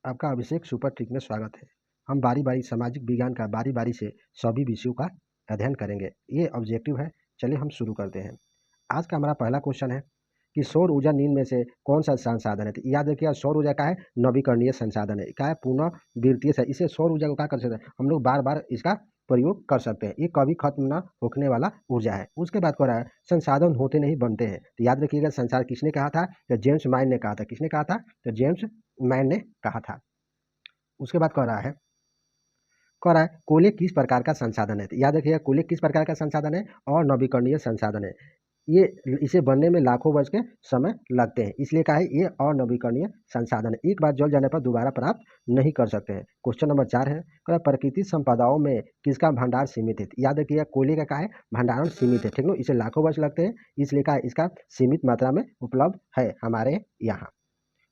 आपका अभिषेक super trick में स्वागत है। हम बारी-बारी सामाजिक विज्ञान का बारी-बारी से सभी विषयों का अध्ययन करेंगे। ये ऑब्जेक्टिव है। चलिए हम शुरू करते हैं। आज का हमारा पहला क्वेश्चन है कि सौर ऊर्जा नींद में से कौन-सा संसाधन है? तो याद रखिएगा सौर ऊर्जा क्या है? नवीकरणीय संसाधन है। क्या है? पुनःविद्युतीय है। इसे सौर ऊर्जा को क्या कर सकते हैं? हम लोग बार-बार इसका प्रयोग कर सकते हैं। ये कभी खत्म ना होने वाला ऊर्जा है। उसके बाद कह रहा है संसाधन होते नहीं बनते हैं। तो याद रखिएगा संसार किसने कहा था? तो जेम्स माइन ने कहा था। किसने कहा था? तो जेम्स मैन ने कहा था। उसके बाद कह रहा है कोयले किस प्रकार का संसाधन है? तो याद रखिएगा कोयले किस प्रकार का संसाधन है? और नवीकरणीय संसाधन है। ये इसे बनने में लाखों वर्ष के समय लगते हैं, इसलिए कहा है ये अनवीकरणीय संसाधन है। एक बार जल जाने पर दोबारा प्राप्त नहीं कर सकते हैं। क्वेश्चन नंबर 4 है कह रहा है प्राकृतिक संपदाओं में किसका भंडार सीमित है? याद रखिएगा कोयले का है भंडारण सीमित है, ठीक है। इसे लाखों वर्ष लगते हैं, इसलिए कहा है इसका सीमित मात्रा में उपलब्ध है हमारे यहाँ।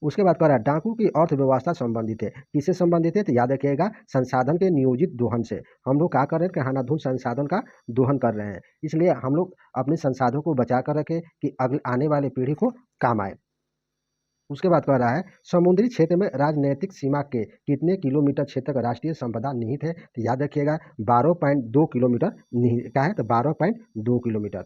उसके बाद कह रहा है डाकू की अर्थव्यवस्था संबंधित है। किससे संबंधित है? तो याद रखिएगा संसाधन के नियोजित दोहन से। हम लोग क्या कर रहे हैं कि अंधाधुंध संसाधन का दोहन कर रहे हैं, इसलिए हम लोग अपने संसाधनों को बचा कर रखें कि अगले आने वाले पीढ़ी को काम आए। उसके बाद कह रहा है समुद्री क्षेत्र में राजनैतिक सीमा के कितने किलोमीटर क्षेत्र का राष्ट्रीय संपदा निहित है? तो याद रखिएगा 12.2 किलोमीटर निहित क्या है? तो 12.2 किलोमीटर।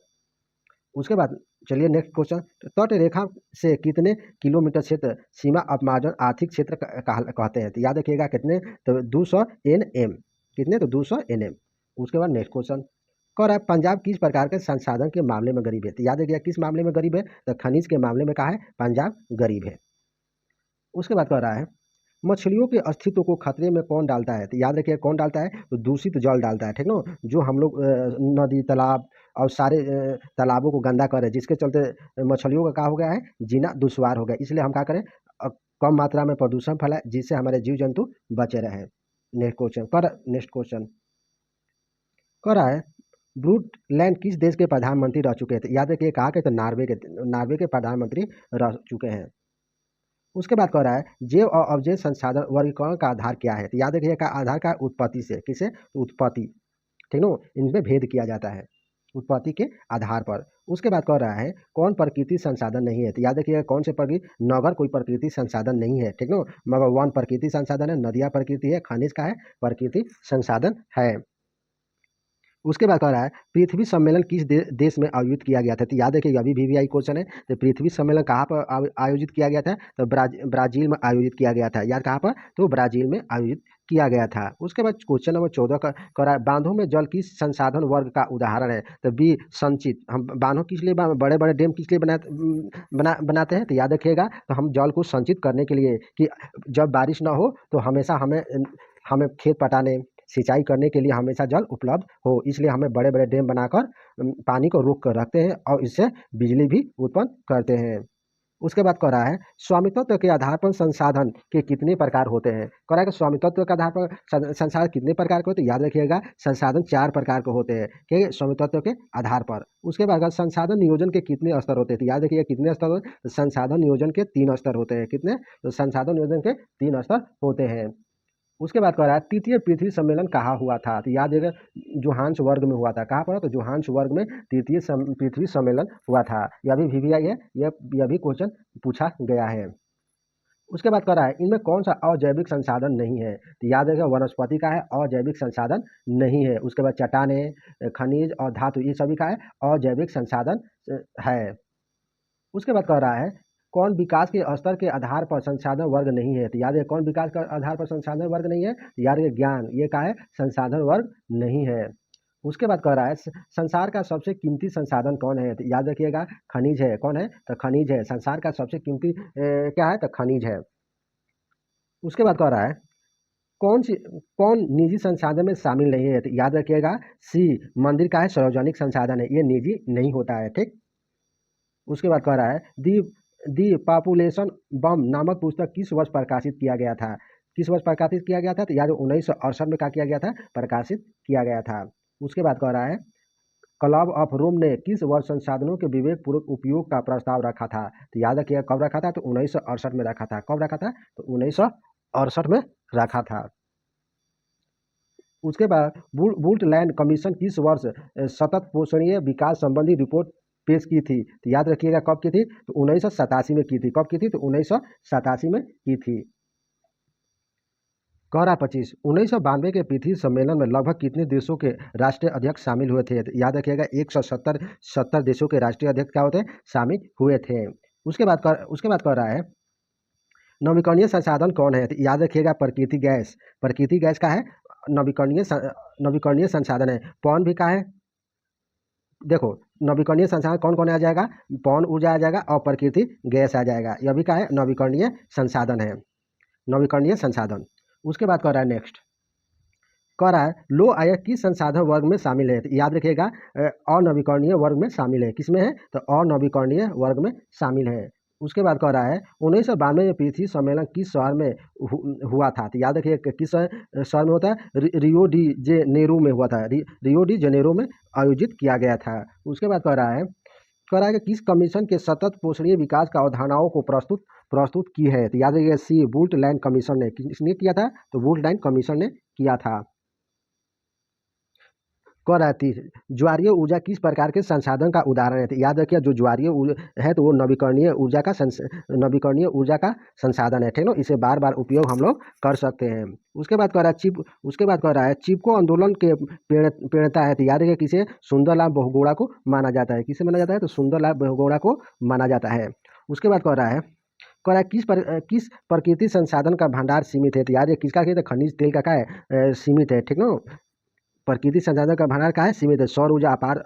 उसके बाद चलिए नेक्स्ट क्वेश्चन तट रेखा से कितने किलोमीटर क्षेत्र सीमा अपमार्जन आर्थिक क्षेत्र कहते हैं? तो याद रखिएगा कितने? तो 200 NM। कितने? तो 200 NM। उसके बाद नेक्स्ट क्वेश्चन कह रहा है पंजाब किस प्रकार के संसाधन के मामले में गरीब है? तो याद रखिएगा किस मामले में गरीब है? तो खनिज के मामले में कहा है पंजाब गरीब है। उसके बाद कह रहा है मछलियों के अस्तित्व को खतरे में कौन डालता है? तो याद रखिए कौन डालता है? तो दूषित जल डालता है, ठीक ना। जो हम लोग नदी तालाब और सारे तालाबों को गंदा कर रहे हैं, जिसके चलते मछलियों का क्या हो गया है? जीना दुश्वार हो गया। इसलिए हम क्या करें? कम मात्रा में प्रदूषण फैलाए, जिससे हमारे जीव जंतु बचे रहे। नेक्स्ट क्वेश्चन कह रहा है ब्रूट लैंड किस देश के प्रधानमंत्री रह चुके थे? याद रखिए कहा कि तो नार्वे के प्रधानमंत्री रह चुके हैं। उसके बाद कह रहा है जैव और अवजैव संसाधन वर्गीकरण का आधार क्या है? तो याद रखिएगा आधार का उत्पत्ति से। किसे? तो उत्पत्ति, ठीक ना। इनमें भेद किया जाता है उत्पत्ति के आधार पर। उसके बाद कह रहा है कौन प्रकृति संसाधन नहीं है? तो याद रखिएगा कौन से प्रकृति? नगर कोई प्रकृति संसाधन नहीं है, ठीक ना। मगर वन प्रकृति संसाधन है, नदियाँ प्रकृति है, खनिज का है प्रकृति संसाधन है। उसके बाद कह रहा है पृथ्वी सम्मेलन किस देश में आयोजित किया गया था? तो याद है कि अभी VVI क्वेश्चन है। तो पृथ्वी सम्मेलन कहाँ पर आयोजित किया गया था? तो ब्राजील में आयोजित किया गया था। याद कहाँ पर? तो ब्राजील में आयोजित किया गया था। उसके बाद क्वेश्चन नंबर 14 का कह रहा है बांधों में जल किस संसाधन वर्ग का उदाहरण है? तो बी संचित। हम बांधों किस लिए बड़े बड़े डैम किस लिए बनाते हैं? तो याद रखिएगा तो हम जल को संचित करने के लिए कि जब बारिश ना हो तो हमेशा हमें हमें खेत पटाने सिंचाई करने के लिए हमेशा जल उपलब्ध हो, इसलिए हमें बड़े बड़े डैम बनाकर पानी को रोक कर रखते हैं और इससे बिजली भी उत्पन्न करते हैं। उसके बाद कह रहा है स्वामित्व के आधार पर संसाधन के कितने प्रकार होते हैं? कह रहा है कि स्वामित्व के आधार पर संसाधन कितने प्रकार के होते हैं? याद रखिएगा संसाधन 4 प्रकार के होते हैं कि स्वामित्व के आधार पर। उसके बाद संसाधन नियोजन के कितने स्तर होते हैं? तो याद रखिएगा कितने स्तर होते हैं? संसाधन नियोजन के 3 स्तर होते हैं। कितने? तो संसाधन नियोजन के 3 स्तर होते हैं। उसके बाद कह रहा है तृतीय पृथ्वी सम्मेलन कहाँ हुआ था? तो याद रखिएगा जोहान्सबर्ग में हुआ था। कहाँ पर? तो जोहान्सबर्ग में तृतीय पृथ्वी सम्मेलन हुआ था। यह भी VVI है, यह भी क्वेश्चन पूछा गया है। उसके बाद कह रहा है इनमें कौन सा अजैविक संसाधन नहीं है? तो याद रखिएगा वनस्पति का है अजैविक संसाधन नहीं है। उसके बाद चट्टाने खनिज और धातु ये सभी का है अजैविक संसाधन है। उसके बाद कह रहा है कौन विकास के स्तर के आधार पर संसाधन वर्ग नहीं है? तो याद है कौन विकास का आधार पर संसाधन वर्ग नहीं है? याद है ज्ञान, ये का है संसाधन वर्ग नहीं है। उसके बाद कह रहा है संसार का सबसे कीमती संसाधन कौन है? तो याद रखिएगा खनिज है। कौन है? तो खनिज है। संसार का सबसे कीमती क्या है? तो खनिज है। उसके बाद कह रहा है कौन निजी संसाधन में शामिल नहीं है? तो याद रखिएगा सी मंदिर का है सार्वजनिक संसाधन है, ये निजी नहीं होता है, ठीक। उसके बाद कह रहा है दी पॉपुलेशन बम नामक पुस्तक किस वर्ष प्रकाशित किया गया था? किस वर्ष प्रकाशित किया गया था? तो याद 1968 में क्या किया गया था? प्रकाशित किया गया था। उसके बाद कह रहा है क्लब ऑफ रोम ने किस वर्ष संसाधनों के विवेकपूर्वक उपयोग का प्रस्ताव रखा था? तो याद रखिएगा कब रखा था? तो 1968 में रखा था। कब रखा था? तो 1968 में रखा था। उसके बाद वुडलैंड कमीशन किस वर्ष सतत पोषणीय विकास संबंधी रिपोर्ट पेश की थी? तो याद रखिएगा कब की थी? तो 1987 में की थी। कब की थी? तो 1987 में की थी। कह रहा 25 1992 के पृथ्वी सम्मेलन में लगभग कितने देशों के राष्ट्रीय अध्यक्ष शामिल हुए थे? तो याद रखिएगा 170 देशों के राष्ट्रीय अध्यक्ष क्या होते हैं? शामिल हुए थे। उसके बाद कह रहा है नवीकरणीय संसाधन कौन है? तो याद रखिएगा प्रकृति गैस का है नवीकरणीय संसाधन है। पवन भी का है? देखो नवीकरणीय संसाधन कौन कौन आ जाएगा? पवन ऊर्जा आ जाएगा और प्रकृति गैस आ जाएगा। यह भी का है? नवीकरणीय संसाधन है, नवीकरणीय संसाधन। उसके बाद कह रहा है नेक्स्ट कह रहा है लो आय किस संसाधन वर्ग में शामिल है? तो याद रखिएगा अनवीकरणीय वर्ग में शामिल है। किसमें है? तो अनवीकरणीय वर्ग में शामिल है। उसके बाद कह रहा है 1992 में पृथ्वी सम्मेलन किस शहर में हुआ था? तो याद रखिए किस शहर में होता है? रियो डी जेनेरो में हुआ था। रियो डी जेनेरो में आयोजित किया गया था। उसके बाद कह रहा है कि किस कमीशन के सतत पोषणीय विकास का अवधारणाओं को प्रस्तुत की है? तो याद रखिए सी वुडलैंड कमीशन ने। किसने किया था? तो वुडलैंड कमीशन ने किया था। कह रहा है ज्वारीय ऊर्जा किस प्रकार के संसाधन का उदाहरण है? तो याद रखिए जो ज्वारीय है तो वो नवीकरणीय ऊर्जा का संसाधन है, ठीक ना। इसे बार बार उपयोग हम लोग कर सकते हैं। उसके बाद कह रहा है चिपको आंदोलन के प्रेरणा है। तो याद रखिए किसे? सुंदरलाल बहुगुणा को माना जाता है। किसे माना जाता है? तो सुंदरलाल बहुगुणा को माना जाता है। उसके बाद कह रहा है किस प्रकृति संसाधन का भंडार सीमित है? तो याद है किसका? खनिज तेल का क्या है? सीमित है, ठीक ना। प्रकृति संसाधन का भंडार का है? सीमित है। सौर ऊर्जा अपार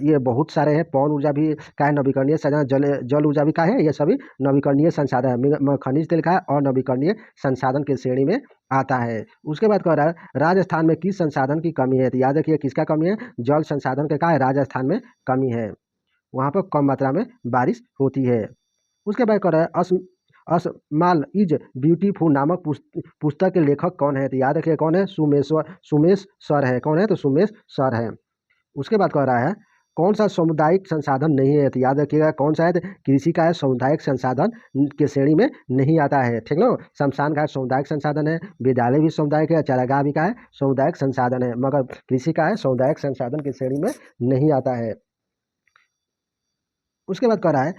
ये बहुत सारे हैं। पवन ऊर्जा भी का है? नवीकरणीय संसाधन। जल ऊर्जा भी का है? ये सभी नवीकरणीय संसाधन है। खनिज तेल का है और नवीकरणीय संसाधन की श्रेणी में आता है। उसके बाद कह रहा है राजस्थान में किस संसाधन की कमी है? तो याद रखिए किसका कमी है? जल संसाधन का है? राजस्थान में कमी है, वहाँ पर कम मात्रा में बारिश होती है। उसके बाद कह रहा है स्मॉल इज ब्यूटीफुल नामक पुस्तक के लेखक कौन है? तो याद रखिए कौन है? सुमेश सर है। कौन है? तो सुमेश सर है। उसके बाद कह रहा है कौन सा सामुदायिक संसाधन नहीं है? तो याद रखिएगा कौन सा है? तो कृषि का है सामुदायिक संसाधन के श्रेणी में नहीं आता है, ठीक ना। शमशान घाट सामुदायिक संसाधन है, विद्यालय भी सामुदायिक है, चारागाह भी का है सामुदायिक संसाधन है, मगर कृषि का है सामुदायिक संसाधन की श्रेणी में नहीं आता है। उसके बाद कह रहा है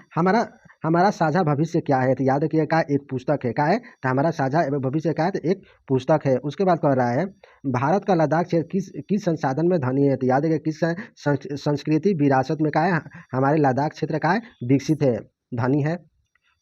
हमारा साझा भविष्य क्या है? तो याद रखिए का एक पुस्तक है। का है? तो हमारा साझा भविष्य का है? तो एक पुस्तक है। उसके बाद कह रहा है भारत का लद्दाख क्षेत्र किस संसाधन में धनी है? तो याद रखिए किस संस्कृति विरासत में का है? हमारे लद्दाख क्षेत्र का है? विकसित है, धनी है।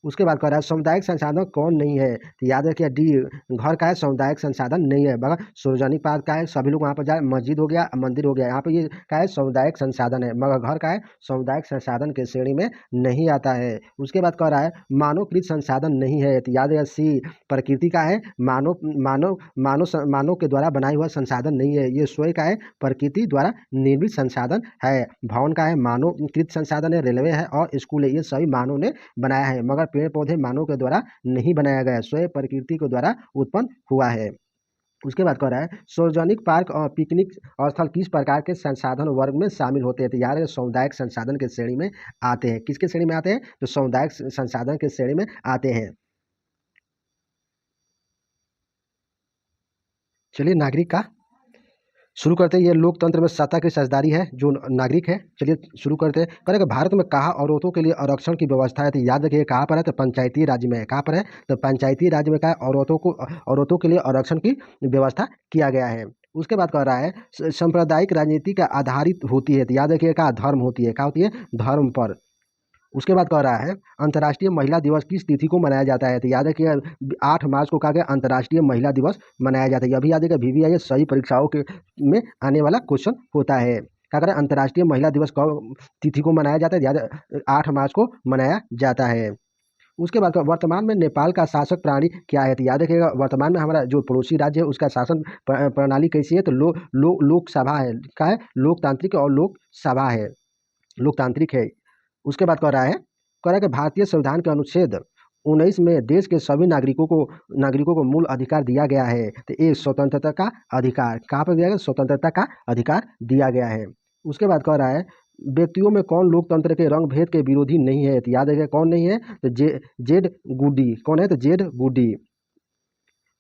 उसके बाद कह रहा है सामुदायिक संसाधन कौन नहीं है? तो याद रखिए डी घर का है सामुदायिक संसाधन नहीं है, मगर सार्वजनिक पार्क का है, सभी लोग वहाँ पर जाए, मस्जिद हो गया, मंदिर हो गया, यहाँ पर ये का है सामुदायिक संसाधन है, मगर घर का है सामुदायिक संसाधन के श्रेणी में नहीं आता है। उसके बाद कह रहा है मानवकृत संसाधन नहीं है। तो याद रखिए सी प्रकृति का है, मानव के द्वारा बनाया हुआ संसाधन नहीं है, ये स्वयं का है प्रकृति द्वारा निर्मित संसाधन है। भवन का है मानवकृत संसाधन है, रेलवे है और स्कूल है, ये सभी मानव ने बनाया है, मगर पेड़ पौधे मानव के द्वारा नहीं बनाया गया, स्वयं प्रकृति के द्वारा उत्पन्न हुआ है। उसके बाद कह रहा है सार्वजनिक पार्क और पिकनिक स्थल किस प्रकार के संसाधन वर्ग में शामिल होते हैं? तो यार सामुदायिक संसाधन के श्रेणी में आते हैं। किसके श्रेणी में आते हैं? तो सामुदायिक संसाधन के श्रेणी में आते हैं। चलिए नागरिक का शुरू करते हैं। ये लोकतंत्र में सत्ता की साझेदारी है जो नागरिक है। चलिए शुरू करते हैं। करेंगे भारत में कहाँ औरतों के लिए आरक्षण की व्यवस्था है? तो याद रखिए कहाँ पर है? तो पंचायती राज्य में है। कहाँ पर है? तो पंचायती राज्य में का औरतों के लिए आरक्षण की व्यवस्था किया गया है। उसके बाद कह रहा है सांप्रदायिक राजनीति का आधारित होती है। तो याद रखिए का धर्म होती है। क्या होती है? धर्म पर। उसके बाद कह रहा है अंतर्राष्ट्रीय महिला दिवस किस तिथि को मनाया जाता है? तो याद है कि 8 मार्च को कहा गया अंतर्राष्ट्रीय महिला दिवस मनाया जाता है। यह भी याद है कि VVIS सही परीक्षाओं के में आने वाला क्वेश्चन होता है। क्या करें? अंतर्राष्ट्रीय महिला दिवस कब तिथि को मनाया जाता है? याद 8 मार्च को मनाया जाता है। उसके बाद वर्तमान में नेपाल का शासक प्रणाली क्या है? तो याद रखिएगा वर्तमान में हमारा जो पड़ोसी राज्य है उसका शासन प्रणाली कैसी है? तो लोकसभा है। क्या है? लोकतांत्रिक और लोकसभा है, लोकतांत्रिक है। उसके बाद कह रहा है कि भारतीय संविधान के अनुच्छेद 19 में देश के सभी नागरिकों को मूल अधिकार दिया गया है। तो ये स्वतंत्रता का अधिकार कहाँ पर दिया गया? स्वतंत्रता का अधिकार दिया गया है। उसके बाद कह रहा है व्यक्तियों में कौन लोकतंत्र के रंग भेद के विरोधी नहीं है? तो याद रखिए कौन नहीं है? तो जेड गुडी। कौन है? तो जेड गुडी।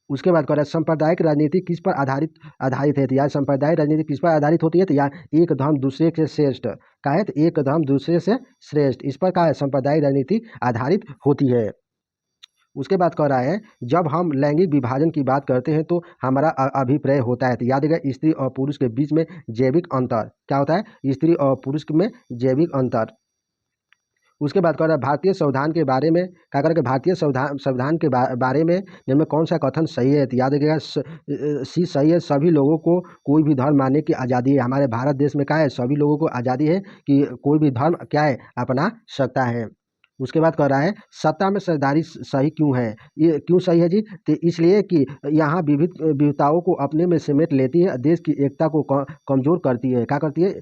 उसके बाद कह रहा है सांप्रदायिक राजनीति किस पर आधारित है? तो यार सांप्रदायिक राजनीति किस पर आधारित होती है? तो यार एक धर्म दूसरे से श्रेष्ठ। का है? तो एक धर्म दूसरे से श्रेष्ठ, इस पर का है सांप्रदायिक राजनीति आधारित होती है। उसके बाद कह रहा है जब हम लैंगिक विभाजन की बात करते हैं तो हमारा अभिप्राय होता है, तो याद रखिएगा स्त्री और पुरुष के बीच में जैविक अंतर क्या होता है, स्त्री और पुरुष में जैविक अंतर। उसके बाद कह रहा है भारतीय संविधान के बारे में क्या करेंगे, भारतीय संविधान संविधान के बारे में इनमें कौन सा कथन सही है, तो याद रखिएगा सी सही है, सभी लोगों को कोई भी धर्म मानने की आज़ादी है। हमारे भारत देश में क्या है, सभी लोगों को आज़ादी है कि कोई भी धर्म क्या है अपना सकता है। उसके बाद कह रहा है सत्ता में सरदारी सही क्यों है, ये क्यों सही है जी, तो इसलिए कि यहाँ विविध विविधताओं को अपने में समेट लेती है, देश की एकता को कमज़ोर करती है, क्या करती है,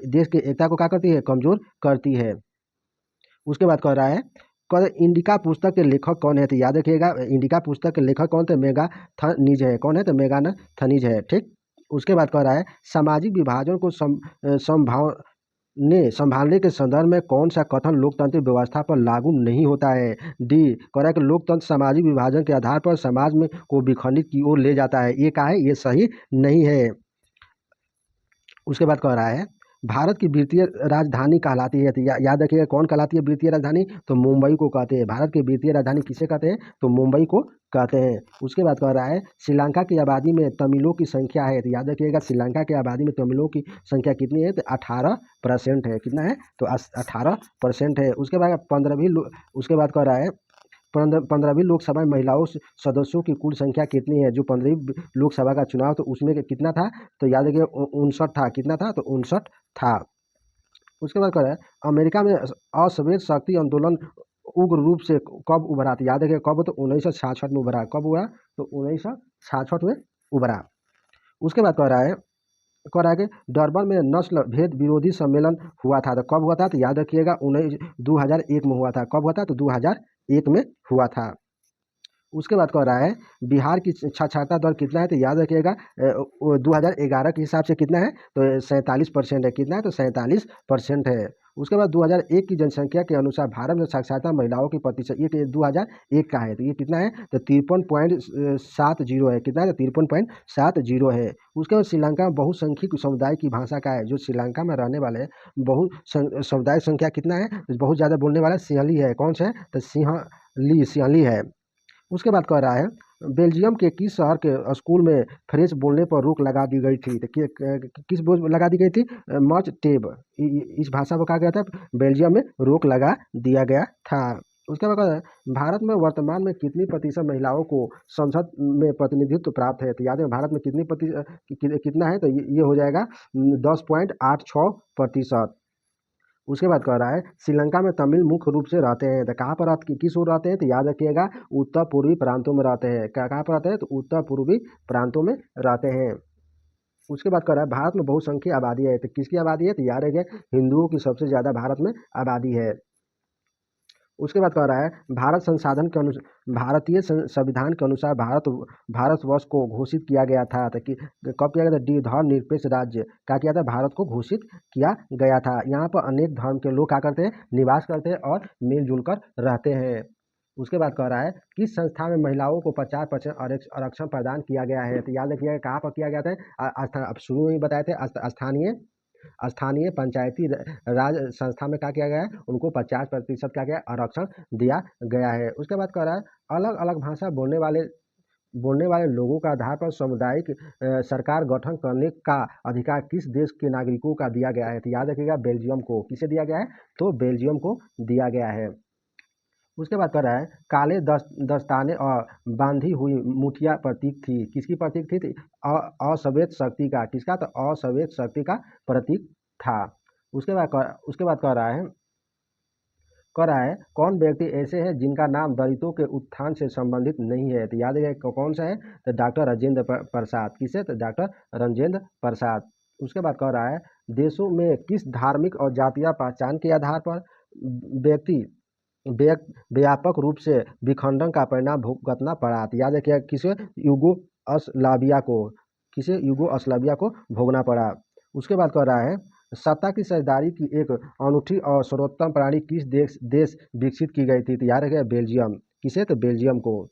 देश की एकता को क्या करती है, कमज़ोर करती है। उसके बाद कह रहा है इंडिका पुस्तक के लेखक कौन है, तो याद रखिएगा इंडिका पुस्तक के लेखक कौन थे, मेगाथनीज है, कौन है, तो मेगाथनीज है, ठीक। उसके बाद कह रहा है सामाजिक विभाजन को संभालने के संदर्भ में कौन सा कथन लोकतांत्रिक व्यवस्था पर लागू नहीं होता है, डी कह रहा है कि लोकतंत्र सामाजिक विभाजन के आधार पर समाज में को विखंडित की ओर ले जाता है, ये क्या है, ये सही नहीं है। उसके बाद कह रहा है भारत की वित्तीय राजधानी कहलाती है, तो याद रखिएगा कौन कहलाती है वित्तीय राजधानी, तो मुंबई को कहते हैं। भारत की वित्तीय राजधानी किसे कहते हैं, तो मुंबई को कहते हैं। उसके बाद कह रहा है श्रीलंका की आबादी में तमिलों की संख्या है, तो याद रखिएगा श्रीलंका की आबादी में तमिलों की संख्या कितनी है, तो 18% है, कितना है, तो 18% है। उसके बाद 15वीं उसके बाद कह रहा है 15वीं लोकसभा में महिलाओं सदस्यों की कुल संख्या कितनी है, जो 15वीं लोकसभा का चुनाव तो उसमें कितना था, तो याद रखिए 59 था, कितना था, तो 59 था। उसके बाद कह रहा है अमेरिका में अश्वेत शक्ति आंदोलन उग्र रूप से कब उभरा, तो याद रखिए कब, तो 1966 में उभरा, कब हुआ, तो 1966 में उभरा। उसके बाद कह रहा है कि डरबन में नस्ल भेद विरोधी सम्मेलन हुआ था, तो कब हुआ था, तो याद रखिएगा 2001 में हुआ था, कब हुआ था, तो 2001 में हुआ था। उसके बाद कह रहा है बिहार की साक्षरता दर कितना है, तो याद रखिएगा 2011 के हिसाब से कितना है, तो 47% है, कितना है, तो 47% है। उसके बाद 2001 की जनसंख्या के अनुसार भारत में साक्षरता महिलाओं की प्रतिशत, ये 2001 का है, तो ये कितना है, तो 53.70 है, कितना है, तो 53.70 है। उसके बाद श्रीलंका में बहुसंख्यक समुदाय की भाषा का है, जो श्रीलंका में रहने वाले समुदाय संख्या कितना है, तो बहुत ज़्यादा बोलने वाला सिंहली है, कौन सा है, तो सिंहली है। उसके बाद कह रहा है बेल्जियम के किस शहर के स्कूल में फ्रेंच बोलने पर रोक लगा दी गई थी, तो किस लगा दी गई थी, मच टेब, इस भाषा को कहा गया था, बेल्जियम में रोक लगा दिया गया था। उसके बाद कहा भारत में वर्तमान में कितनी प्रतिशत महिलाओं को संसद में प्रतिनिधित्व प्राप्त है, तो याद है भारत में कितनी कितना है, तो ये हो जाएगा 10.86%। उसके बाद कह रहा है श्रीलंका में तमिल मुख्य रूप से रहते हैं, तो कहाँ पर किस ओर रहते हैं, तो याद रखिएगा उत्तर पूर्वी प्रांतों में रहते हैं, कहाँ पर रहते हैं, तो उत्तर पूर्वी प्रांतों में रहते हैं। उसके बाद कह रहा है भारत में बहुसंख्यक आबादी है, तो किसकी आबादी है, तो याद रखिएगा हिंदुओं की सबसे ज़्यादा भारत में आबादी है। उसके बाद कह रहा है भारत संसाधन के अनुसार भारतीय संविधान के अनुसार भारतवर्ष को घोषित किया गया था, तो कब किया गया था, धर्मनिरपेक्ष राज्य क्या किया था, भारत को घोषित किया गया था। यहाँ पर अनेक धर्म के लोग क्या करते हैं, निवास करते हैं और मिलजुल कर रहते हैं। उसके बाद कह रहा है किस संस्था में महिलाओं को 50% आरक्षण प्रदान किया गया है, तो याद रखिएगा कहाँ पर किया गया था, अब शुरू में ही बताए थे स्थानीय पंचायती राज संस्था में क्या किया गया है, उनको 50% क्या गया आरक्षण दिया गया है। उसके बाद कह रहा है अलग अलग भाषा बोलने वाले लोगों का आधार पर सामुदायिक सरकार गठन करने का अधिकार किस देश के नागरिकों का दिया गया है, तो याद रखिएगा बेल्जियम को, किसे दिया गया है, तो बेल्जियम को दिया गया है। उसके बाद कह रहा है काले दस्ताने और बांधी हुई मुठिया प्रतीक थी, किसकी प्रतीक थी, अश्वेत शक्ति का, किसका, तो अश्वेत शक्ति का प्रतीक था। उसके बाद कह रहा है कौन व्यक्ति ऐसे हैं जिनका नाम दलितों के उत्थान से संबंधित नहीं है, तो याद रखिए कौन सा है, तो डॉक्टर राजेंद्र प्रसाद, किसे, तो डॉक्टर राजेंद्र प्रसाद। उसके बाद कह रहा है देशों में किस धार्मिक और जातीय पहचान के आधार पर व्यक्ति व्यापक रूप से विखंडन का परिणाम भुगतना पड़ा, तो याद रखिए किसे, युगो अस्लाविया को भोगना पड़ा। उसके बाद कह रहा है सत्ता की साझेदारी की एक अनूठी और सर्वोत्तम प्रणाली किस देश विकसित की गई थी, तो याद रखिए बेल्जियम, किसे, तो बेल्जियम को।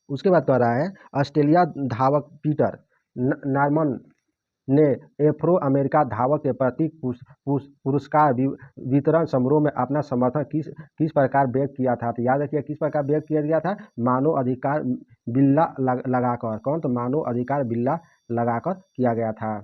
उसके बाद कह रहा है ऑस्ट्रेलिया धावक पीटर नार्मन ने एफ्रो अमेरिका धावक के प्रतीक पुरस्कार वितरण समारोह में अपना समर्थन किस प्रकार व्यक्त किया था? तो याद रखिए किस प्रकार व्यक्त किया गया था? मानव अधिकार बिल्ला लगाकर। कौन? तो मानव अधिकार बिल्ला लगाकर किया गया था।